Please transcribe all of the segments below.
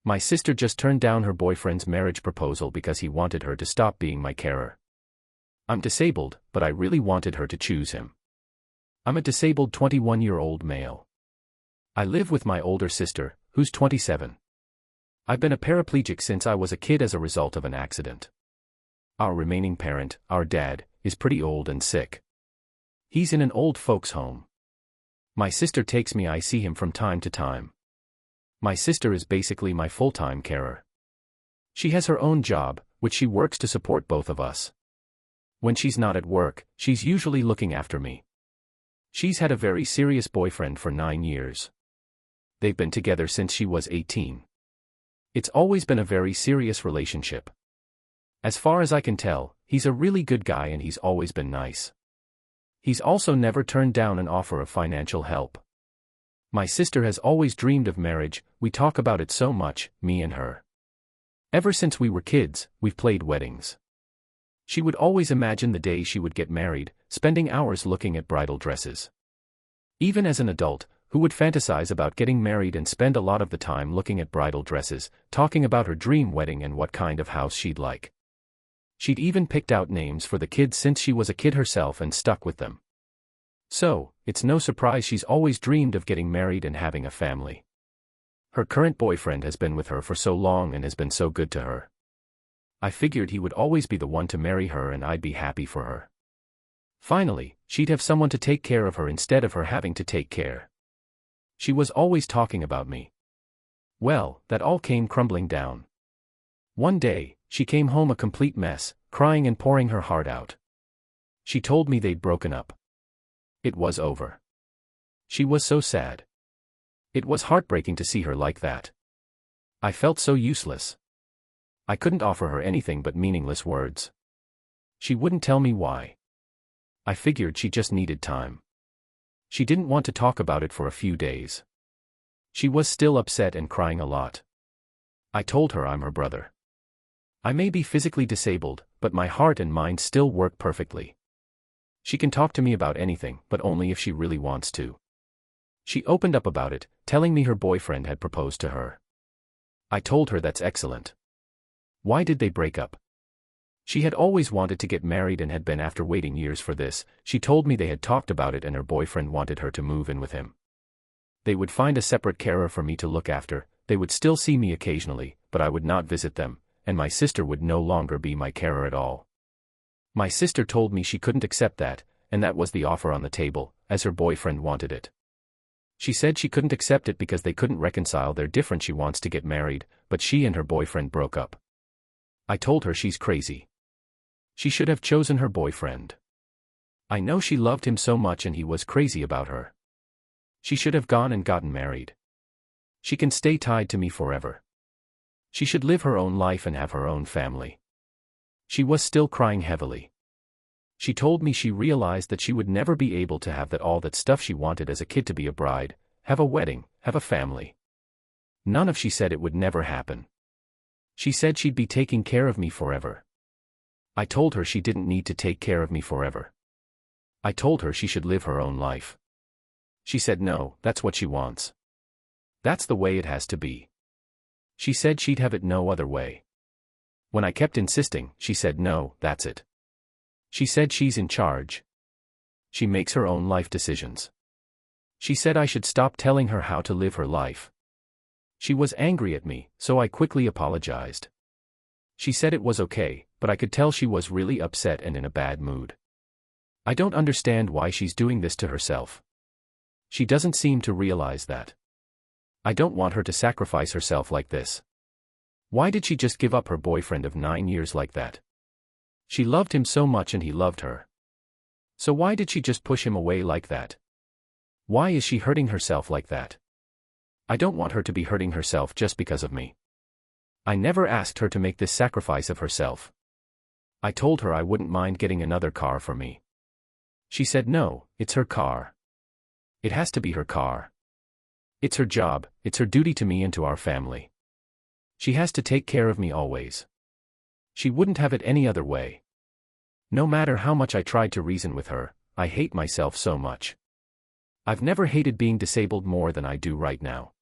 My sister just turned down her boyfriend's marriage proposal because he wanted her to stop being my carer. I'm disabled, but I really wanted her to choose him. I'm a disabled 21-year-old male. I live with my older sister, who's 27. I've been a paraplegic since I was a kid as a result of an accident. Our remaining parent, our dad, is pretty old and sick. He's in an old folks' home. My sister takes me. I see him from time to time. My sister is basically my full-time carer. She has her own job, which she works to support both of us. When she's not at work, she's usually looking after me. She's had a very serious boyfriend for 9 years. They've been together since she was 18. It's always been a very serious relationship. As far as I can tell, he's a really good guy and he's always been nice. He's also never turned down an offer of financial help. My sister has always dreamed of marriage. We talk about it so much, me and her. Ever since we were kids, we've played weddings. She would always imagine the day she would get married, spending hours looking at bridal dresses. Even as an adult, who would fantasize about getting married and spend a lot of the time looking at bridal dresses, talking about her dream wedding and what kind of house she'd like. She'd even picked out names for the kids since she was a kid herself and stuck with them. So, it's no surprise she's always dreamed of getting married and having a family. Her current boyfriend has been with her for so long and has been so good to her. I figured he would always be the one to marry her and I'd be happy for her. Finally, she'd have someone to take care of her instead of her having to take care. She was always talking about me. Well, that all came crumbling down. One day, she came home a complete mess, crying and pouring her heart out. She told me they'd broken up. It was over. She was so sad. It was heartbreaking to see her like that. I felt so useless. I couldn't offer her anything but meaningless words. She wouldn't tell me why. I figured she just needed time. She didn't want to talk about it for a few days. She was still upset and crying a lot. I told her I'm her brother. I may be physically disabled, but my heart and mind still work perfectly. She can talk to me about anything, but only if she really wants to. She opened up about it, telling me her boyfriend had proposed to her. I told her that's excellent. Why did they break up? She had always wanted to get married and had been after waiting years for this. She told me they had talked about it and her boyfriend wanted her to move in with him. They would find a separate carer for me to look after. They would still see me occasionally, but I would not visit them, and my sister would no longer be my carer at all. My sister told me she couldn't accept that, and that was the offer on the table, as her boyfriend wanted it. She said she couldn't accept it because they couldn't reconcile their difference. She wants to get married, but she and her boyfriend broke up. I told her she's crazy. She should have chosen her boyfriend. I know she loved him so much and he was crazy about her. She should have gone and gotten married. She can stay tied to me forever. She should live her own life and have her own family. She was still crying heavily. She told me she realized that she would never be able to have all that stuff she wanted as a kid, to be a bride, have a wedding, have a family. None of she said it would never happen. She said she'd be taking care of me forever. I told her she didn't need to take care of me forever. I told her she should live her own life. She said no, that's what she wants. That's the way it has to be. She said she'd have it no other way. When I kept insisting, she said no, that's it. She said she's in charge. She makes her own life decisions. She said I should stop telling her how to live her life. She was angry at me, so I quickly apologized. She said it was okay, but I could tell she was really upset and in a bad mood. I don't understand why she's doing this to herself. She doesn't seem to realize that. I don't want her to sacrifice herself like this. Why did she just give up her boyfriend of 9 years like that? She loved him so much and he loved her. So why did she just push him away like that? Why is she hurting herself like that? I don't want her to be hurting herself just because of me. I never asked her to make this sacrifice of herself. I told her I wouldn't mind getting another car for me. She said no, it's her car. It has to be her car. It's her job, it's her duty to me and to our family. She has to take care of me always. She wouldn't have it any other way. No matter how much I tried to reason with her, I hate myself so much. I've never hated being disabled more than I do right now.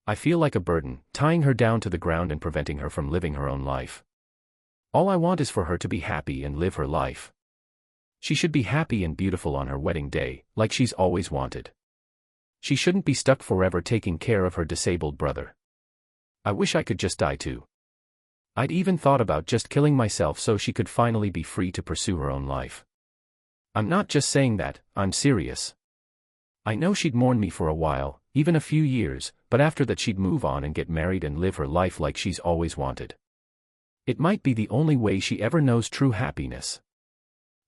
I feel like a burden, tying her down to the ground and preventing her from living her own life. All I want is for her to be happy and live her life. She should be happy and beautiful on her wedding day, like she's always wanted. She shouldn't be stuck forever taking care of her disabled brother. I wish I could just die too. I'd even thought about just killing myself so she could finally be free to pursue her own life. I'm not just saying that, I'm serious. I know she'd mourn me for a while, even a few years, but after that she'd move on and get married and live her life like she's always wanted. It might be the only way she ever knows true happiness.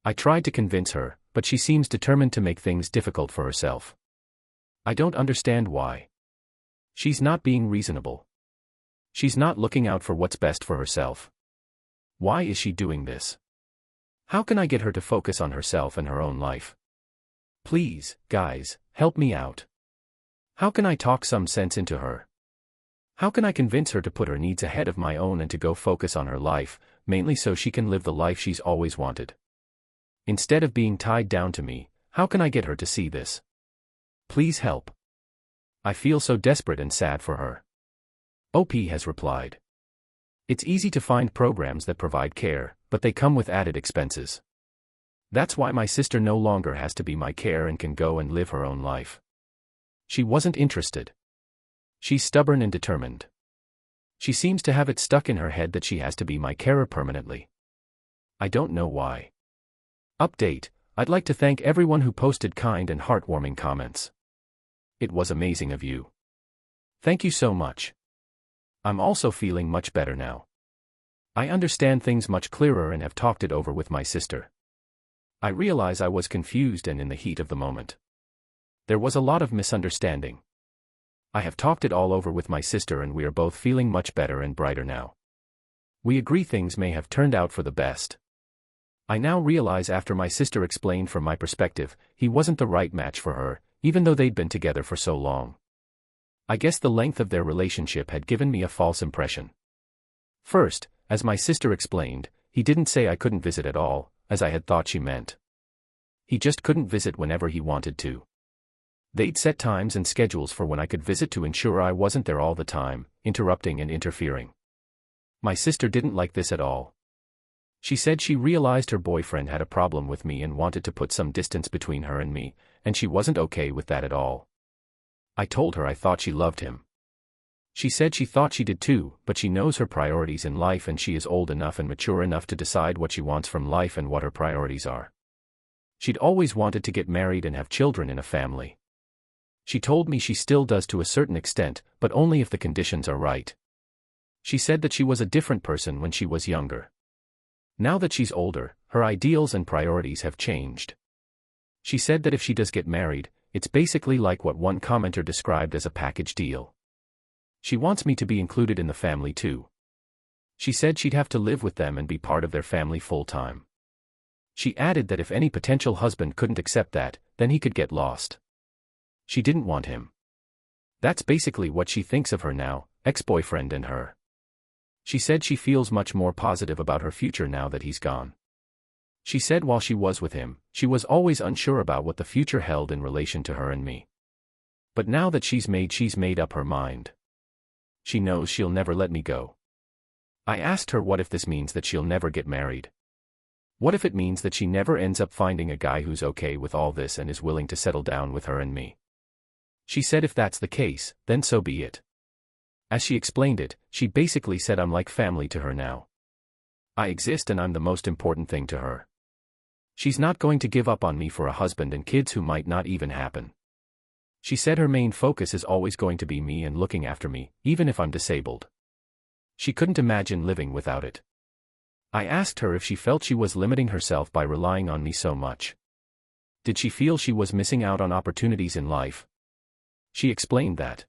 I tried to convince her, but she seems determined to make things difficult for herself. I don't understand why. She's not being reasonable. She's not looking out for what's best for herself. Why is she doing this? How can I get her to focus on herself and her own life? Please, guys, help me out. How can I talk some sense into her? How can I convince her to put her needs ahead of my own and to go focus on her life, mainly so she can live the life she's always wanted? Instead of being tied down to me, how can I get her to see this? Please help. I feel so desperate and sad for her. OP has replied. It's easy to find programs that provide care, but they come with added expenses. That's why my sister no longer has to be my care and can go and live her own life. She wasn't interested. She's stubborn and determined. She seems to have it stuck in her head that she has to be my carer permanently. I don't know why. Update: I'd like to thank everyone who posted kind and heartwarming comments. It was amazing of you. Thank you so much. I'm also feeling much better now. I understand things much clearer and have talked it over with my sister. I realize I was confused and in the heat of the moment. There was a lot of misunderstanding. I have talked it all over with my sister and we are both feeling much better and brighter now. We agree things may have turned out for the best. I now realize after my sister explained from my perspective, he wasn't the right match for her, even though they'd been together for so long. I guess the length of their relationship had given me a false impression. First, as my sister explained, he didn't say I couldn't visit at all, as I had thought she meant. He just couldn't visit whenever he wanted to. They'd set times and schedules for when I could visit to ensure I wasn't there all the time, interrupting and interfering. My sister didn't like this at all. She said she realized her boyfriend had a problem with me and wanted to put some distance between her and me, and she wasn't okay with that at all. I told her I thought she loved him. She said she thought she did too, but she knows her priorities in life and she is old enough and mature enough to decide what she wants from life and what her priorities are. She'd always wanted to get married and have children in a family. She told me she still does to a certain extent, but only if the conditions are right. She said that she was a different person when she was younger. Now that she's older, her ideals and priorities have changed. She said that if she does get married, it's basically like what one commenter described as a package deal. She wants me to be included in the family too. She said she'd have to live with them and be part of their family full-time. She added that if any potential husband couldn't accept that, then he could get lost. She didn't want him. That's basically what she thinks of her now, ex-boyfriend and her. She said she feels much more positive about her future now that he's gone. She said while she was with him, she was always unsure about what the future held in relation to her and me. But now that she's made up her mind. She knows she'll never let me go. I asked her what if this means that she'll never get married. What if it means that she never ends up finding a guy who's okay with all this and is willing to settle down with her and me? She said if that's the case, then so be it. As she explained it, she basically said I'm like family to her now. I exist and I'm the most important thing to her. She's not going to give up on me for a husband and kids who might not even happen. She said her main focus is always going to be me and looking after me, even if I'm disabled. She couldn't imagine living without it. I asked her if she felt she was limiting herself by relying on me so much. Did she feel she was missing out on opportunities in life? She explained that.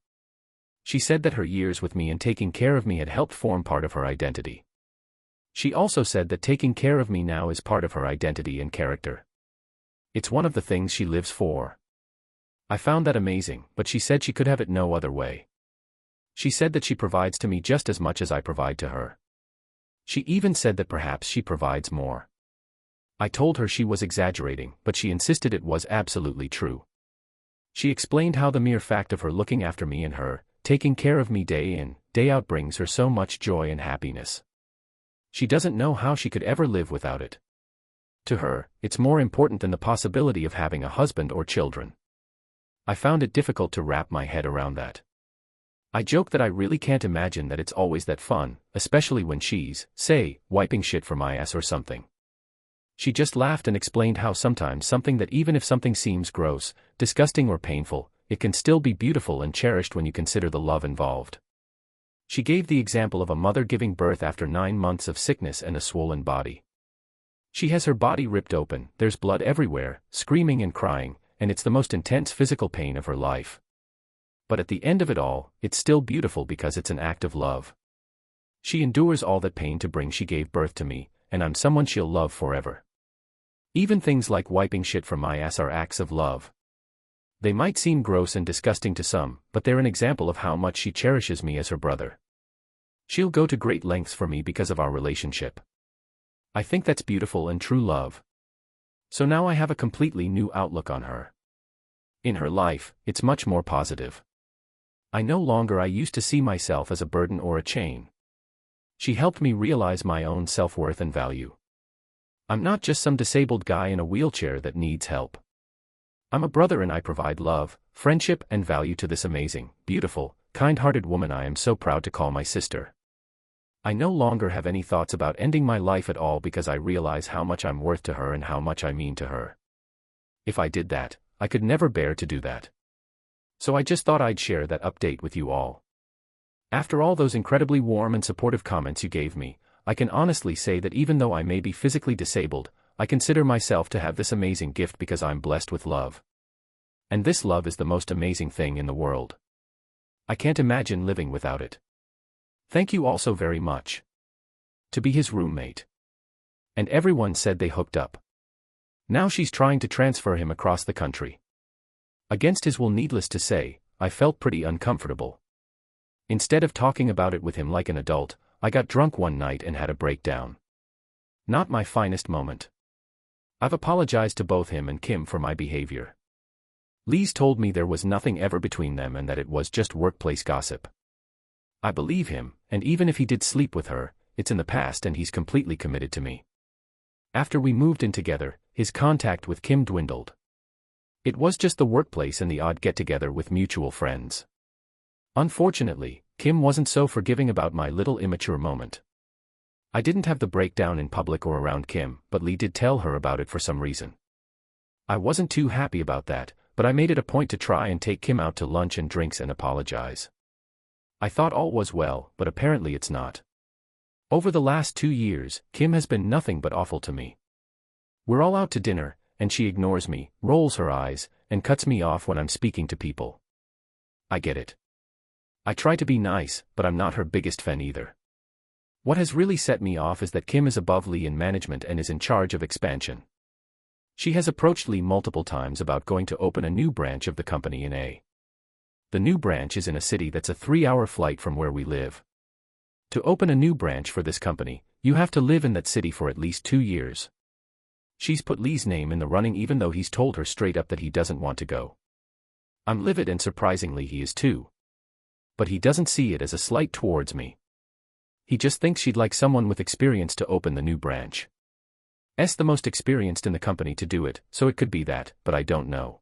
She said that her years with me and taking care of me had helped form part of her identity. She also said that taking care of me now is part of her identity and character. It's one of the things she lives for. I found that amazing, but she said she could have it no other way. She said that she provides to me just as much as I provide to her. She even said that perhaps she provides more. I told her she was exaggerating, but she insisted it was absolutely true. She explained how the mere fact of her looking after me and her, Taking care of me day in, day out brings her so much joy and happiness. She doesn't know how she could ever live without it. To her, it's more important than the possibility of having a husband or children. I found it difficult to wrap my head around that. I joke that I really can't imagine that it's always that fun, especially when she's, say, wiping shit from my ass or something. She just laughed and explained how sometimes something that even if something seems gross, disgusting or painful, it can still be beautiful and cherished when you consider the love involved. She gave the example of a mother giving birth after 9 months of sickness and a swollen body. She has her body ripped open, there's blood everywhere, screaming and crying, and it's the most intense physical pain of her life. But at the end of it all, it's still beautiful because it's an act of love. She endures all that pain to bring she gave birth to me, and I'm someone she'll love forever. Even things like wiping shit from my ass are acts of love. They might seem gross and disgusting to some, but they're an example of how much she cherishes me as her brother. She'll go to great lengths for me because of our relationship. I think that's beautiful and true love. So now I have a completely new outlook on her. In her life, it's much more positive. I no longer used to see myself as a burden or a chain. She helped me realize my own self-worth and value. I'm not just some disabled guy in a wheelchair that needs help. I'm a brother and I provide love, friendship and value to this amazing, beautiful, kind-hearted woman I am so proud to call my sister. I no longer have any thoughts about ending my life at all because I realize how much I'm worth to her and how much I mean to her. If I did that, I could never bear to do that. So I just thought I'd share that update with you all. After all those incredibly warm and supportive comments you gave me, I can honestly say that even though I may be physically disabled, I consider myself to have this amazing gift because I'm blessed with love. And this love is the most amazing thing in the world. I can't imagine living without it. Thank you all so very much. To be his roommate. And everyone said they hooked up. Now she's trying to transfer him across the country. Against his will, needless to say, I felt pretty uncomfortable. Instead of talking about it with him like an adult, I got drunk one night and had a breakdown. Not my finest moment. I've apologized to both him and Kim for my behavior. Lee's told me there was nothing ever between them and that it was just workplace gossip. I believe him, and even if he did sleep with her, it's in the past and he's completely committed to me. After we moved in together, his contact with Kim dwindled. It was just the workplace and the odd get-together with mutual friends. Unfortunately, Kim wasn't so forgiving about my little immature moment. I didn't have the breakdown in public or around Kim, but Lee did tell her about it for some reason. I wasn't too happy about that, but I made it a point to try and take Kim out to lunch and drinks and apologize. I thought all was well, but apparently it's not. Over the last 2 years, Kim has been nothing but awful to me. We're all out to dinner, and she ignores me, rolls her eyes, and cuts me off when I'm speaking to people. I get it. I try to be nice, but I'm not her biggest fan either. What has really set me off is that Kim is above Lee in management and is in charge of expansion. She has approached Lee multiple times about going to open a new branch of the company in A. The new branch is in a city that's a 3-hour flight from where we live. To open a new branch for this company, you have to live in that city for at least 2 years. She's put Lee's name in the running even though he's told her straight up that he doesn't want to go. I'm livid and surprisingly he is too. But he doesn't see it as a slight towards me. He just thinks she'd like someone with experience to open the new branch. The most experienced in the company to do it, so it could be that, but I don't know.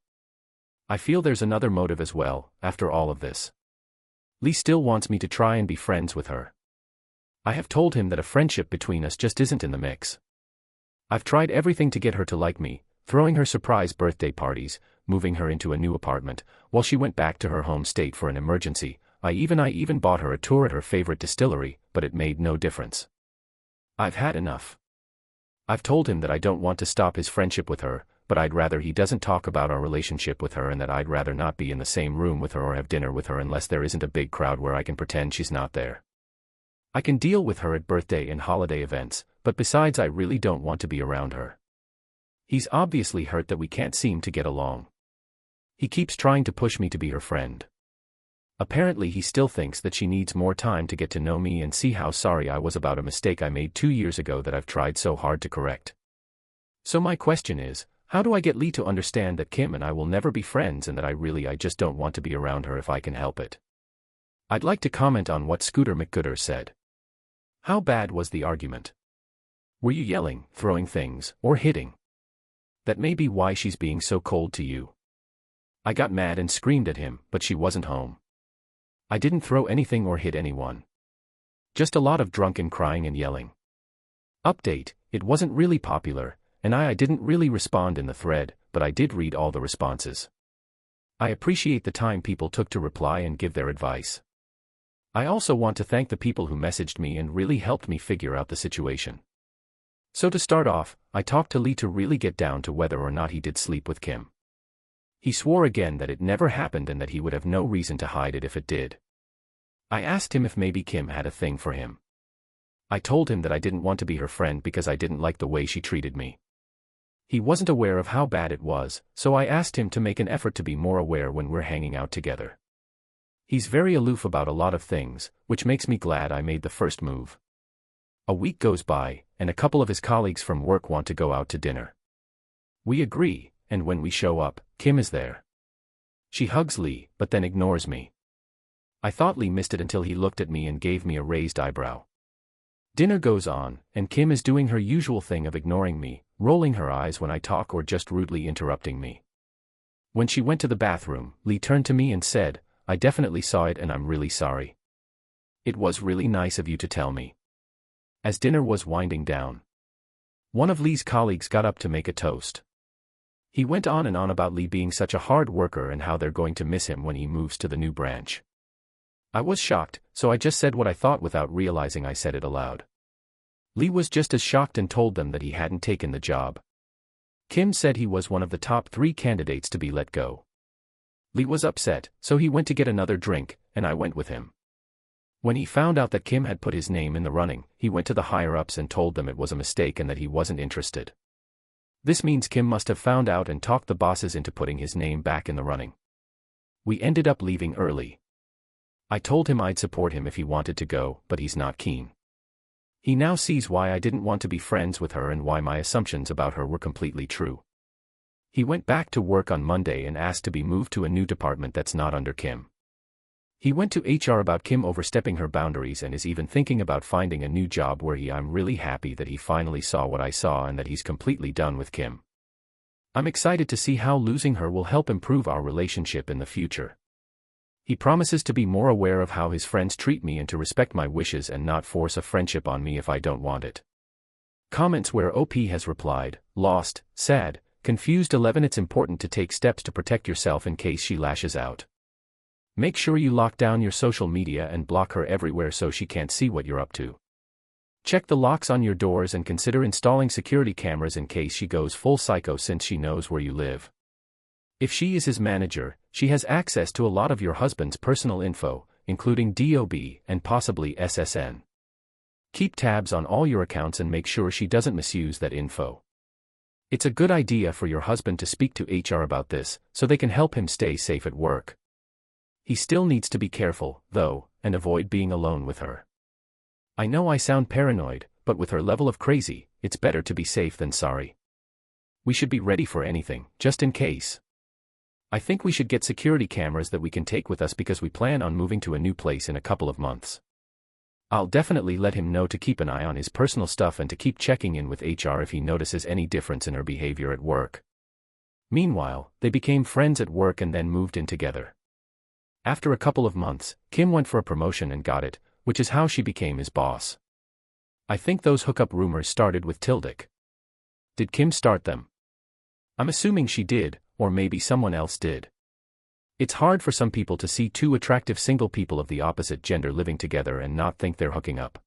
I feel there's another motive as well, after all of this. Lee still wants me to try and be friends with her. I have told him that a friendship between us just isn't in the mix. I've tried everything to get her to like me, throwing her surprise birthday parties, moving her into a new apartment, while she went back to her home state for an emergency. I even bought her a tour at her favorite distillery, but it made no difference. I've had enough. I've told him that I don't want to stop his friendship with her, but I'd rather he doesn't talk about our relationship with her and that I'd rather not be in the same room with her or have dinner with her unless there isn't a big crowd where I can pretend she's not there. I can deal with her at birthday and holiday events, but besides I really don't want to be around her. He's obviously hurt that we can't seem to get along. He keeps trying to push me to be her friend. Apparently he still thinks that she needs more time to get to know me and see how sorry I was about a mistake I made 2 years ago that I've tried so hard to correct. So my question is, how do I get Lee to understand that Kim and I will never be friends and that I just don't want to be around her if I can help it? I'd like to comment on what Scooter McGooder said. How bad was the argument? Were you yelling, throwing things, or hitting? That may be why she's being so cold to you. I got mad and screamed at him, but she wasn't home. I didn't throw anything or hit anyone. Just a lot of drunken crying and yelling. Update, it wasn't really popular, and I didn't really respond in the thread, but I did read all the responses. I appreciate the time people took to reply and give their advice. I also want to thank the people who messaged me and really helped me figure out the situation. So to start off, I talked to Lee to really get down to whether or not he did sleep with Kim. He swore again that it never happened and that he would have no reason to hide it if it did. I asked him if maybe Kim had a thing for him. I told him that I didn't want to be her friend because I didn't like the way she treated me. He wasn't aware of how bad it was, so I asked him to make an effort to be more aware when we're hanging out together. He's very aloof about a lot of things, which makes me glad I made the first move. A week goes by, and a couple of his colleagues from work want to go out to dinner. We agree, and when we show up, Kim is there. She hugs Lee, but then ignores me. I thought Lee missed it until he looked at me and gave me a raised eyebrow. Dinner goes on, and Kim is doing her usual thing of ignoring me, rolling her eyes when I talk or just rudely interrupting me. When she went to the bathroom, Lee turned to me and said, "I definitely saw it and I'm really sorry. It was really nice of you to tell me." As dinner was winding down, one of Lee's colleagues got up to make a toast. He went on and on about Lee being such a hard worker and how they're going to miss him when he moves to the new branch. I was shocked, so I just said what I thought without realizing I said it aloud. Lee was just as shocked and told them that he hadn't taken the job. Kim said he was one of the top 3 candidates to be let go. Lee was upset, so he went to get another drink, and I went with him. When he found out that Kim had put his name in the running, he went to the higher-ups and told them it was a mistake and that he wasn't interested. This means Kim must have found out and talked the bosses into putting his name back in the running. We ended up leaving early. I told him I'd support him if he wanted to go, but he's not keen. He now sees why I didn't want to be friends with her and why my assumptions about her were completely true. He went back to work on Monday and asked to be moved to a new department that's not under Kim. He went to HR about Kim overstepping her boundaries and is even thinking about finding a new job where I'm really happy that he finally saw what I saw and that he's completely done with Kim. I'm excited to see how losing her will help improve our relationship in the future. He promises to be more aware of how his friends treat me and to respect my wishes and not force a friendship on me if I don't want it. Comments where OP has replied, "Lost, sad, confused 11. It's important to take steps to protect yourself in case she lashes out. Make sure you lock down your social media and block her everywhere so she can't see what you're up to. Check the locks on your doors and consider installing security cameras in case she goes full psycho since she knows where you live. If she is his manager, she has access to a lot of your husband's personal info, including DOB and possibly SSN. Keep tabs on all your accounts and make sure she doesn't misuse that info. It's a good idea for your husband to speak to HR about this, so they can help him stay safe at work. He still needs to be careful, though, and avoid being alone with her. I know I sound paranoid, but with her level of crazy, it's better to be safe than sorry. We should be ready for anything, just in case. I think we should get security cameras that we can take with us because we plan on moving to a new place in a couple of months. I'll definitely let him know to keep an eye on his personal stuff and to keep checking in with HR if he notices any difference in her behavior at work." Meanwhile, they became friends at work and then moved in together. After a couple of months, Kim went for a promotion and got it, which is how she became his boss. I think those hookup rumors started with Tildik. Did Kim start them? I'm assuming she did, or maybe someone else did. It's hard for some people to see 2 attractive single people of the opposite gender living together and not think they're hooking up.